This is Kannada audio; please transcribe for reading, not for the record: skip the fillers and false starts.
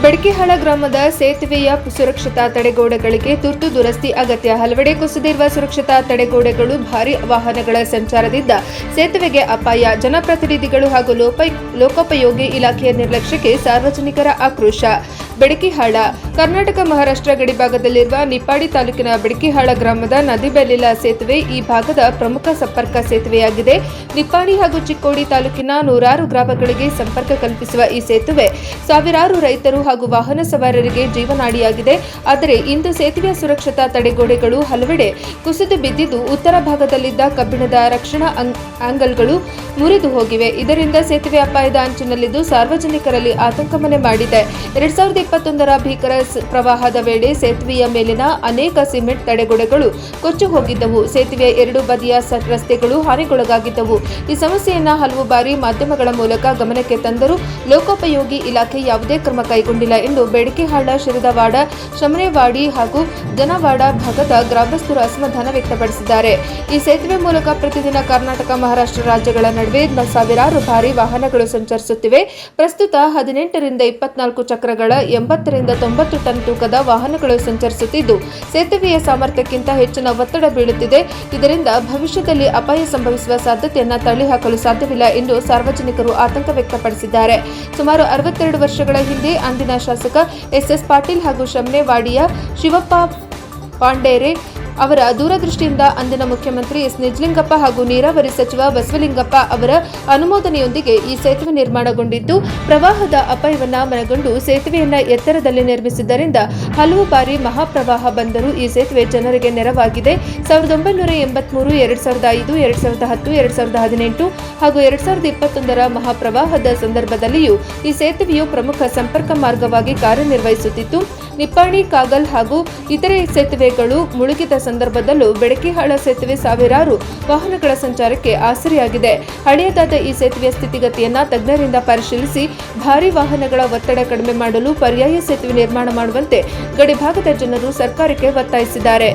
ಬೆಡಕಿಹಾಳ ಗ್ರಾಮದ ಸೇತುವೆಯ ಸುರಕ್ಷತಾ ತಡೆಗೋಡೆಗಳಿಗೆ ತುರ್ತು ದುರಸ್ತಿ ಅಗತ್ಯ. ಹಲವೆಡೆ ಕುಸಿದಿರುವ ಸುರಕ್ಷತಾ ತಡೆಗೋಡೆಗಳು ಭಾರೀ ವಾಹನಗಳ ಸಂಚಾರದಿಂದ ಸೇತುವೆಗೆ ಅಪಾಯ. ಜನಪ್ರತಿನಿಧಿಗಳು ಹಾಗೂ ಲೋಕೋಪಯೋಗಿ ಇಲಾಖೆಯ ನಿರ್ಲಕ್ಷ್ಯಕ್ಕೆ ಸಾರ್ವಜನಿಕರ ಆಕ್ರೋಶ. ಬೆಡಕಿಹಾಳ ಕರ್ನಾಟಕ ಮಹಾರಾಷ್ಟ್ರ ಗಡಿಭಾಗದಲ್ಲಿರುವ ನಿಪ್ಪಾಡಿ ತಾಲೂಕಿನ ಬೆಡಕಿಹಾಳ ಗ್ರಾಮದ ನದಿಬೆಲ್ಲಿಲ ಸೇತುವೆ ಈ ಭಾಗದ ಪ್ರಮುಖ ಸಂಪರ್ಕ ಸೇತುವೆಯಾಗಿದೆ. ನಿಪ್ಪಾಡಿ ಹಾಗೂ ಚಿಕ್ಕೋಡಿ ತಾಲೂಕಿನ ನೂರಾರು ಗ್ರಾಮಗಳಿಗೆ ಸಂಪರ್ಕ ಕಲ್ಪಿಸುವ ಈ ಸೇತುವೆ ಸಾವಿರಾರು ರೈತರು ಹಾಗೂ ವಾಹನ ಸವಾರರಿಗೆ ಜೀವನಾಡಿಯಾಗಿದೆ. ಆದರೆ ಇಂದು ಸೇತುವೆಯ ಸುರಕ್ಷತಾ ತಡೆಗೋಡೆಗಳು ಹಲವೆಡೆ ಕುಸಿದು ಬಿದ್ದಿದ್ದು ಉತ್ತರ ಭಾಗದಲ್ಲಿದ್ದ ಕಬ್ಬಿಣದ ರಕ್ಷಣಾ ಆಂಗಲ್ಗಳು ಮುರಿದು ಹೋಗಿವೆ. ಇದರಿಂದ ಸೇತುವೆ ಅಪಾಯದ ಅಂಚಿನಲ್ಲಿದ್ದು ಸಾರ್ವಜನಿಕರಲ್ಲಿ ಆತಂಕ ಮನೆ ಮಾಡಿದೆ. 2021ರ ಭೀಕರ ಪ್ರವಾಹದ ವೇಳೆ ಸೇತುವೆಯ ಮೇಲಿನ ಅನೇಕ ಸಿಮೆಂಟ್ ತಡೆಗೋಡೆಗಳು ಕೊಚ್ಚಿ ಹೋಗಿದ್ದವು. ಸೇತುವೆಯ ಎರಡು ಬದಿಯ ರಸ್ತೆಗಳು ಹಾನಿಗೊಳಗಾಗಿದ್ದವು. ಈ ಸಮಸ್ಯೆಯನ್ನು ಹಲವು ಬಾರಿ ಮಾಧ್ಯಮಗಳ ಮೂಲಕ ಗಮನಕ್ಕೆ ತಂದರೂ ಲೋಕೋಪಯೋಗಿ ಇಲಾಖೆ ಯಾವುದೇ ಕ್ರಮ ಕೈಗೊಂಡಿಲ್ಲ ಎಂದು ಬೆಡಕಿಹಾಳ, ಶಿರದವಾಡ, ಶಮರೇವಾಡಿ ಹಾಗೂ ಜನವಾಡ ಭಾಗದ ಗ್ರಾಮಸ್ಥರು ಅಸಮಾಧಾನ ವ್ಯಕ್ತಪಡಿಸಿದ್ದಾರೆ. ಈ ಸೇತುವೆ ಮೂಲಕ ಪ್ರತಿದಿನ ಕರ್ನಾಟಕ, ಮಹಾರಾಷ್ಟ್ರ ರಾಜ್ಯಗಳ ನಡುವೆ ಸಾವಿರಾರು ಭಾರಿ ವಾಹನಗಳು ಸಂಚರಿಸುತ್ತಿವೆ. ಪ್ರಸ್ತುತ 18 ರಿಂದ 24 ಚಕ್ರಗಳ 80 ರಿಂದ 90 ಟನ್ ತೂಕದ ವಾಹನಗಳು ಸಂಚರಿಸುತ್ತಿದ್ದು ಸೇತುವೆಯ ಸಾಮರ್ಥ್ಯಕ್ಕಿಂತ ಹೆಚ್ಚಿನ ಒತ್ತಡ ಬೀಳುತ್ತಿದೆ. ಇದರಿಂದ ಭವಿಷ್ಯದಲ್ಲಿ ಅಪಾಯ ಸಂಭವಿಸುವ ಸಾಧ್ಯತೆಯನ್ನು ತಳ್ಳಿಹಾಕಲು ಸಾಧ್ಯವಿಲ್ಲ ಎಂದು ಸಾರ್ವಜನಿಕರು ಆತಂಕ ವ್ಯಕ್ತಪಡಿಸಿದ್ದಾರೆ. ಸುಮಾರು 62 ವರ್ಷಗಳ ಹಿಂದೆ ಅಂದಿನ ಶಾಸಕ ಎಸ್ ಪಾಟೀಲ್ ಹಾಗೂ ಶಮನೇವಾಡಿಯ ಶಿವಪ್ಪ ಪಾಂಡೇರೆ ಅವರ ದೂರದೃಷ್ಟಿಯಿಂದ ಅಂದಿನ ಮುಖ್ಯಮಂತ್ರಿ ಎಸ್ ನಿಜಲಿಂಗಪ್ಪ ಹಾಗೂ ನೀರಾವರಿ ಸಚಿವ ಬಸವಲಿಂಗಪ್ಪ ಅವರ ಅನುಮೋದನೆಯೊಂದಿಗೆ ಈ ಸೇತುವೆ ನಿರ್ಮಾಣಗೊಂಡಿದ್ದು ಪ್ರವಾಹದ ಅಪಾಯವನ್ನು ಮನಗಂಡು ಸೇತುವೆಯನ್ನು ಎತ್ತರದಲ್ಲಿ ನಿರ್ಮಿಸಿದ್ದರಿಂದ ಹಲವು ಬಾರಿ ಮಹಾಪ್ರವಾಹ ಬಂದರೂ ಈ ಸೇತುವೆ ಜನರಿಗೆ ನೆರವಾಗಿದೆ. 1983, 2005, 2010, 2018 ಹಾಗೂ 2021ರ ಮಹಾಪ್ರವಾಹದ ಸಂದರ್ಭದಲ್ಲಿಯೂ ಈ ಸೇತುವೆಯು ಪ್ರಮುಖ ಸಂಪರ್ಕ ಮಾರ್ಗವಾಗಿ ಕಾರ್ಯನಿರ್ವಹಿಸುತ್ತಿತ್ತು. ನಿಪ್ಪಾಣಿ, ಕಾಗಲ್ ಹಾಗೂ ಇತರೆ ಸೇತುವೆಗಳು ಮುಳುಗಿದ ಸಂದರ್ಭದಲ್ಲೂ ಬೆಡಕಿಹಾಳ ಸೇತುವೆ ಸಾವಿರಾರು ವಾಹನಗಳ ಸಂಚಾರಕ್ಕೆ ಆಸರೆಯಾಗಿದೆ. ಹಳೆಯದಾದ ಈ ಸೇತುವೆಯ ಸ್ಥಿತಿಗತಿಯನ್ನು ತಜ್ಞರಿಂದ ಪರಿಶೀಲಿಸಿ ಭಾರೀ ವಾಹನಗಳ ಒತ್ತಡ ಕಡಿಮೆ ಮಾಡಲು ಪರ್ಯಾಯ ಸೇತುವೆ ನಿರ್ಮಾಣ ಮಾಡುವಂತೆ ಗಡಿಭಾಗದ ಜನರು ಸರ್ಕಾರಕ್ಕೆ ಒತ್ತಾಯಿಸಿದ್ದಾರೆ.